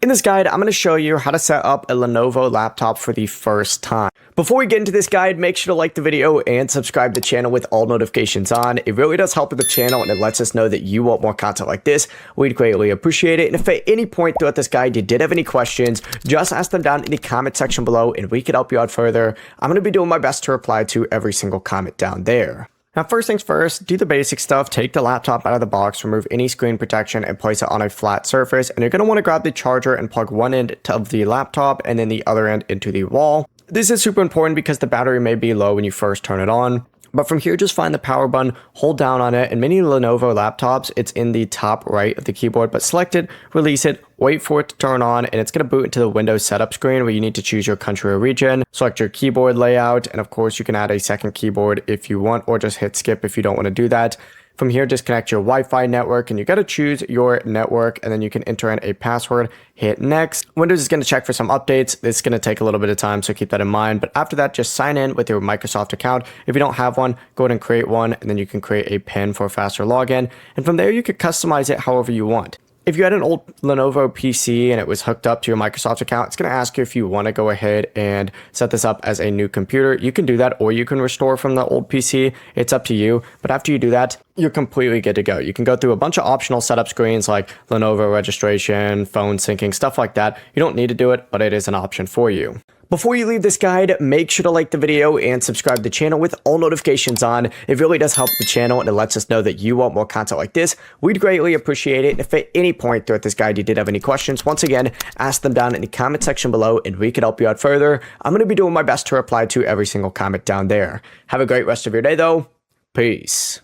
In this guide, I'm going to show you how to set up a Lenovo laptop for the first time. Before we get into this guide, make sure to like the video and subscribe to the channel with all notifications on. It really does help with the channel and it lets us know that you want more content like this. We'd greatly appreciate it. And if at any point throughout this guide you did have any questions, just ask them down in the comment section below and we can help you out further. I'm going to be doing my best to reply to every single comment down there. Now, first things first, do the basic stuff. Take the laptop out of the box, remove any screen protection, and place it on a flat surface. And you're going to want to grab the charger and plug one end of the laptop and then the other end into the wall. This is super important because the battery may be low when you first turn it on. But from here, just find the power button, hold down on it. In many Lenovo laptops, it's in the top right of the keyboard, but select it, release it, wait for it to turn on, and it's going to boot into the Windows setup screen where you need to choose your country or region, select your keyboard layout, and of course, you can add a second keyboard if you want, or just hit skip if you don't want to do that. From here, disconnect your Wi-Fi network and you got to choose your network and then you can enter in a password, hit next. Windows is going to check for some updates. This is going to take a little bit of time, so keep that in mind. But after that, just sign in with your Microsoft account. If you don't have one, go ahead and create one and then you can create a PIN for a faster login. And from there, you could customize it however you want. If you had an old Lenovo PC and it was hooked up to your Microsoft account, it's going to ask you if you want to go ahead and set this up as a new computer. You can do that, or you can restore from the old PC. It's up to you. But after you do that, you're completely good to go. You can go through a bunch of optional setup screens like Lenovo registration, phone syncing, stuff like that. You don't need to do it, but it is an option for you. Before you leave this guide, make sure to like the video and subscribe to the channel with all notifications on. It really does help the channel and it lets us know that you want more content like this. We'd greatly appreciate it. And if at any point throughout this guide you did have any questions, once again, ask them down in the comment section below and we can help you out further. I'm going to be doing my best to reply to every single comment down there. Have a great rest of your day though. Peace.